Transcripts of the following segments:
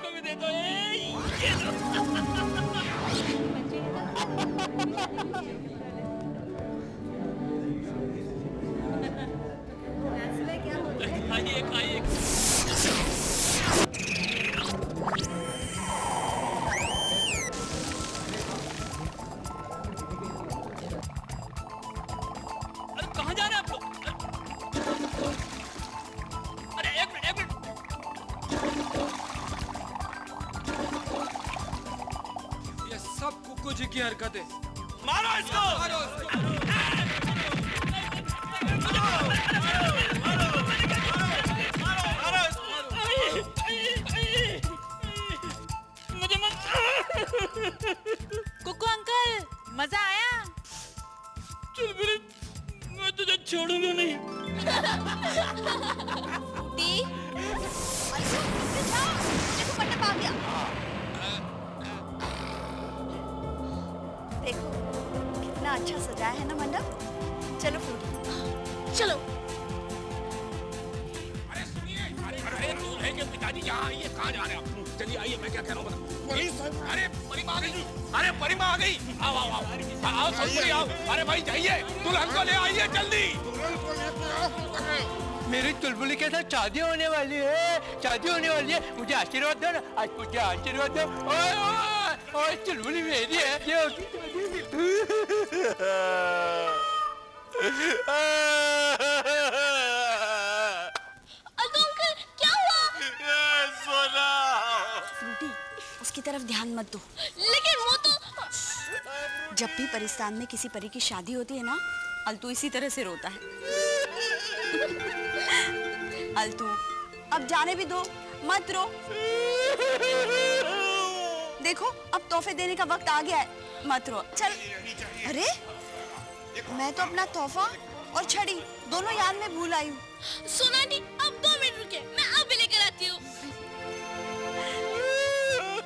इसको भी दे दो। ये दो। खाइए खाइए। अरे कहाँ जा रहे हैं आप लोग? अरे एक मिनट। ये सब कुकू जी की हरकत है। मारो इसको। मुझे मत। कुकू अंकल, मजा आया? चुलबुली, मैं तुझे छोड़ूंगा नहीं। टी? देखो मंडप आ गया। देखो कितना अच्छा सजाया है ना मंडप। चलो फ्रूटी, चलो। अरे सुनिए, अरे दूल्हे के पिताजी यहाँ आइए। कहाँ जा रहे हैं आप? चलिए आइए, मैं क्या कह रहा हूँ बता। अरे परिमा आ गई। अरे परिमा आ गई। आओ आओ आओ आओ संतरी आओ। अरे भाई जाइए, दुल्हन को ले आइए जल्दी। मेरी चुलबुली के साथ शादी होने वाली है। शादी होने वाली है। मुझे आशीर्वाद दो ना। आज मुझे आशीर्वाद दो। ओए चुलबुली मेरी है। ये होगी अंकल क्या हुआ? सोना। फ्रूटी, उसकी तरफ ध्यान मत दो। लेकिन वो तो जब भी परिस्तान में किसी परी की शादी होती है ना, अल्तू इसी तरह से रोता है। अल्तू, अब जाने भी दो, मत रो। देखो अब तोहफे देने का वक्त आ गया है, मत रो। चल। अरे मैं तो अपना तोहफा और छड़ी दोनों याद में भूल आई हूँ। सुना नहीं, अब 2 मिनट रुके, मैं अभी लेकर आती हूँ।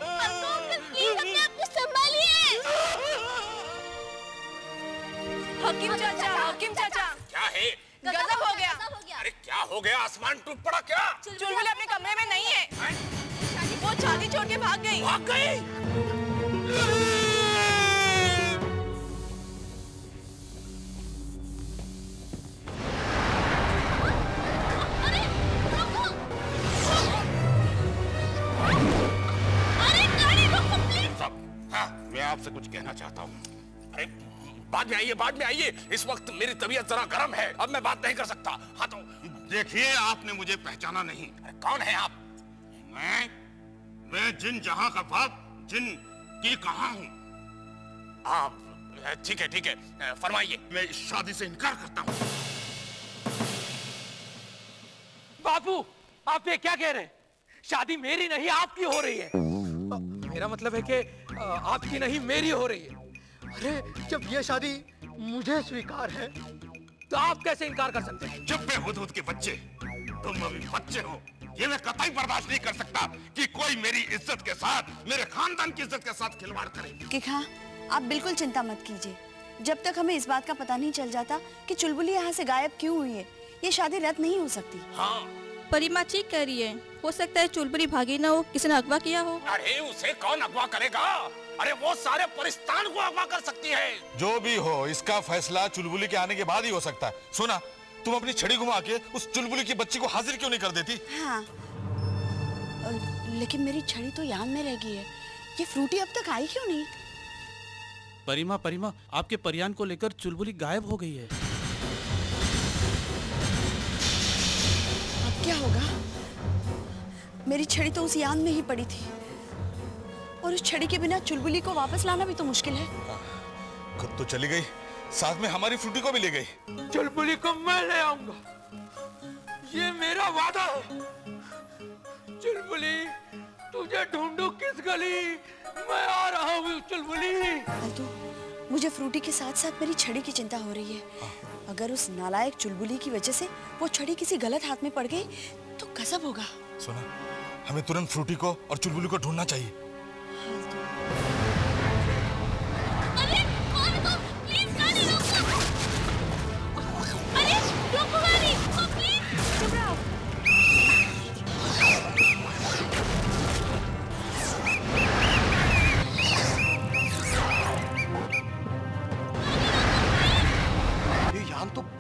अंकल प्लीज अपने आप को संभालिए। हकीम चाचा, हकीम चाचा, क्या है? गजब हो गया। अरे क्या हो गया? आसमान टूट पड़ा क्या? चुलबुली अपने कमरे में नहीं है। वो शादी छोड़ के भाग गई। भाग गई? अरे रोको। अरे गाड़ी रोको प्लीज। हाँ, मैं आपसे कुछ कहना चाहता हूँ। अरे बाद में आइए। इस वक्त मेरी तबीयत जरा गर्म है, अब मैं बात नहीं कर सकता। हाँ तो देखिए, आपने मुझे पहचाना नहीं। अरे कौन है आप? मैं जिन जहां का बाप, जिन की कहां हूं। आप ठीक है, फरमाइए। मैं इस शादी से इनकार करता हूं। बापू, आप ये क्या कह रहे हैं? शादी मेरी नहीं आपकी हो रही है। मेरा मतलब है कि आपकी नहीं मेरी हो रही है। अरे जब ये शादी मुझे स्वीकार है तो आप कैसे इनकार कर सकते हैं? चुप बेहुदूद के बच्चे, तुम अभी बच्चे हो। ये मैं कतई बर्दाश्त नहीं कर सकता कि कोई मेरी इज्जत के साथ, मेरे खानदान की इज्जत के साथ खिलवाड़ करे। किखा, आप बिल्कुल चिंता मत कीजिए। जब तक हमें इस बात का पता नहीं चल जाता कि चुलबुली यहाँ से गायब क्यों हुई है, ये शादी रद्द नहीं हो सकती। हाँ, परिमा ठीक कह रही है। हो सकता है चुलबुली भागी ना हो, किसी ने अगवा किया हो। अरे उसे कौन अगवा करेगा? अरे वो सारे परिस्तान को अगवा कर सकती है। जो भी हो, इसका फैसला चुलबुली के आने के बाद ही हो सकता है। सुना, तुम अपनी छड़ी घुमा के उस चुलबुली की बच्ची को हाजिर क्यों नहीं कर देती? हाँ, लेकिन मेरी छड़ी तो याद में रह गई है। ये फ्रूटी अब तक आई क्यों नहीं? परिमा, आपके परियान को लेकर चुलबुली गायब हो गई है। अब क्या होगा? मेरी छड़ी तो उस यान में ही पड़ी थी, और उस छड़ी के बिना चुलबुली को वापस लाना भी तो मुश्किल है। खुद तो चली गई, साथ में हमारी फ्रूटी को भी ले गई। चुलबुली को मैं ले आऊंगा, ये मेरा वादा है। चुलबुली, तुझे ढूंढूं किस गली, मैं आ रहा हूँ चुलबुली। अल्तू, मुझे फ्रूटी के साथ साथ मेरी छड़ी की चिंता हो रही है। अगर उस नालायक चुलबुली की वजह से वो छड़ी किसी गलत हाथ में पड़ गई तो गजब होगा। सुना, हमें तुरंत फ्रूटी को और चुलबुली को ढूंढना चाहिए। अरे कौन हो? प्लीज गाड़ी रोको। अरे रोको गाड़ी, प्लीज। चुप रहो।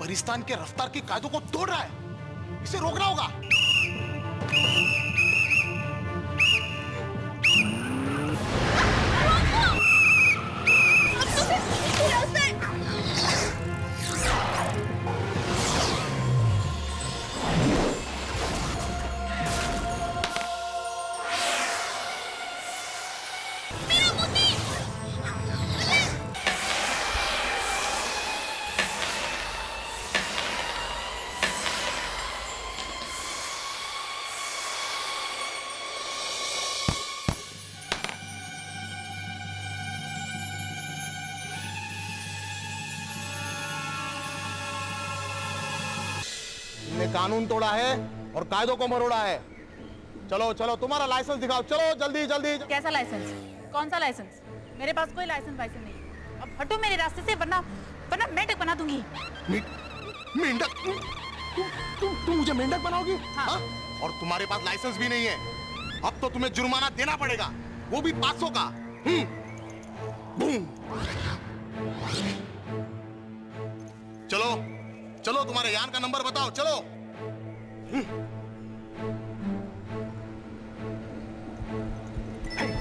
परिस्तान के रफ्तार के कायदों को तोड़ रहा है, इसे रोकना होगा। कानून तोड़ा है और कायदों को मरोड़ा है। चलो चलो, तुम्हारा लाइसेंस दिखाओ, चलो जल्दी जल्दी। कैसा लाइसेंस? कौन सा लाइसेंस? मेरे पास कोई लाइसेंस वाइसेंस नहीं है। अब हटो मेरे रास्ते से, वरना मेंढक बना दूंगी। मेंढक? तुम मुझे मेंढक बनाओगी? हाँ। और तुम्हारे पास लाइसेंस भी नहीं है। अब तो तुम्हें जुर्माना देना पड़ेगा, वो भी 500 का। चलो चलो, तुम्हारे यान का नंबर बताओ, चलो।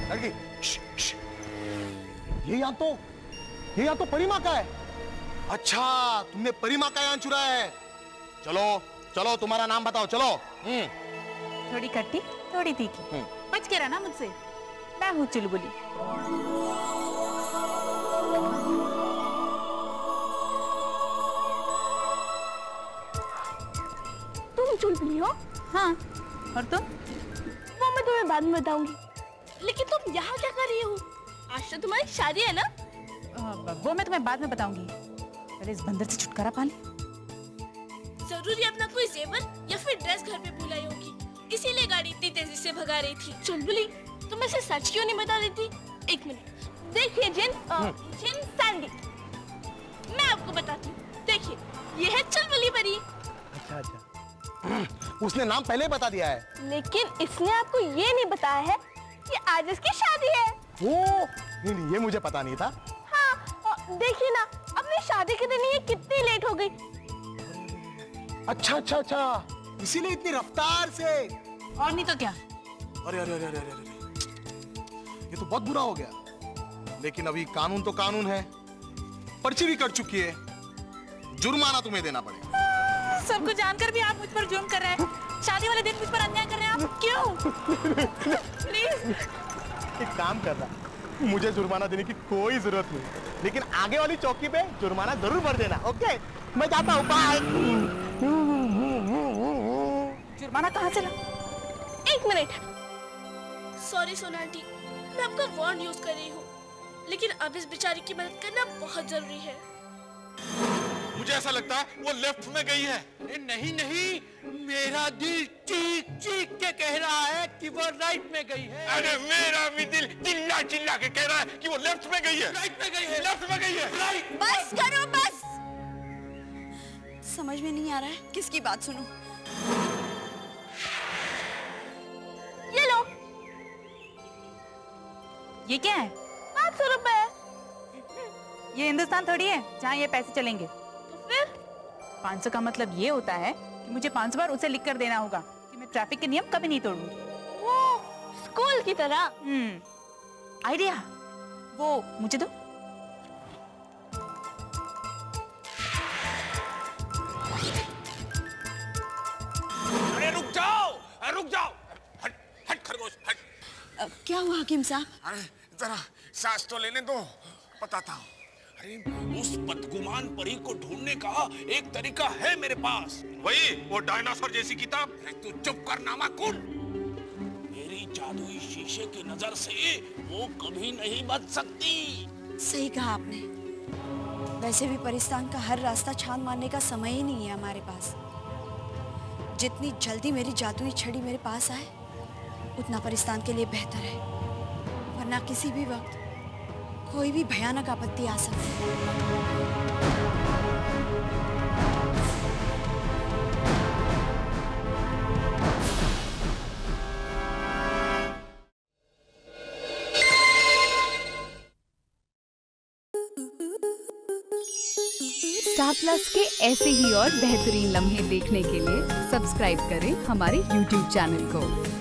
लड़की, ये यान तो परिमा का है। अच्छा, तुमने परिमा का यान चुराया है। चलो चलो, तुम्हारा नाम बताओ, चलो। थोड़ी खट्टी थोड़ी तीखी, बच के रहना मुझसे। मैं हूँ चुलबुली। तुम चुलबुली हो? हाँ, और तुम? वो मैं तुम्हें बाद में बताऊंगी। लेकिन तुम यहाँ क्या कर रही हो? आज तो तुम्हारी शादी है ना? वो मैं तुम्हें बाद में बताऊंगी। पहले इस बंदर से छुटकारा पा ले। जरूरी अपना कोई जेवर या फिर ड्रेस घर पे भूल आई होगी, इसीलिए गाड़ी इतनी तेजी से भगा रही थी। चुलबुली, तुम ऐसे सच क्यों नहीं बता रही थी? एक मिनट, देखिए जिन सैंडी, मैं आपको बताती हूँ। देखिए, ये है चुलबुली परी। अच्छा, उसने नाम पहले बता दिया है, लेकिन इसने आपको ये नहीं बताया है कि आज इसकी शादी है। नहीं, ये मुझे पता नहीं था। हाँ, देखिए ना, अपनी शादी के दिन ये कितनी लेट हो गई। अच्छा, इसीलिए इतनी रफ्तार से। और नहीं तो क्या। अरे, ये तो बहुत बुरा हो गया। लेकिन अभी कानून तो कानून है, पर्ची भी कट चुकी है, जुर्माना तुम्हें देना पड़ेगा। सबको जानकर भी आप मुझ पर जुर्म कर रहे हैं। शादी वाले दिन मुझ पर अन्याय कर रहे हैं आप। क्यों? प्लीज। एक काम कर रहा, मुझे जुर्माना देने की कोई जरूरत नहीं, लेकिन आगे वाली चौकी पे जुर्माना जरूर भर देना। ओके, मैं जाता हूँ, बाय। जुर्माना कहाँ चला? एक मिनट। सॉरी सोना आंटी, मैं आपका वार्न यूज कर रही हूँ, लेकिन अब इस बेचारी की मदद करना बहुत जरूरी है। मुझे ऐसा लगता है वो लेफ्ट में गई है। नहीं, मेरा दिल चीख चीख के कह रहा है कि वो राइट में गई है। अरे मेरा भी दिल चिल्ला चिल्ला के कह रहा है कि वो लेफ्ट में गई है। राइट में गई है, लेफ्ट में गई है। राइट। बस करो, बस। समझ में नहीं आ रहा है किसकी बात सुनूं। ये लो। ये क्या है? 500 रुपए। ये हिंदुस्तान थोड़ी है जहाँ ये पैसे चलेंगे। तो फिर 500 का मतलब ये होता है कि मुझे 500 बार उसे लिख कर देना होगा कि मैं ट्रैफिक के नियम कभी नहीं तोड़ूंगी। वो स्कूल की तरह। आइडिया। वो मुझे दो। अरे रुक जाओ, हट खरगोश, हट। क्या हुआ हकीम साहब? अरे जरा सांस तो लेने दो, बताता हूँ। अरे उस बदगुमान परी को ढूंढने का एक तरीका है मेरे पास। वही वो डायनासोर जैसी किताब। अरे तू चुप कर नामाकुन। मेरी जादुई शीशे की नजर से वो कभी नहीं बच सकती। सही कहा आपने। वैसे भी परिस्तान का हर रास्ता छान मारने का समय ही नहीं है हमारे पास। जितनी जल्दी मेरी जादुई छड़ी मेरे पास आए, उतना परिस्तान के लिए बेहतर है, वरना किसी भी वक्त कोई भी भयानक आपत्ति आ सकती है। स्टार प्लस के ऐसे ही और बेहतरीन लम्हे देखने के लिए सब्सक्राइब करें हमारे YouTube चैनल को।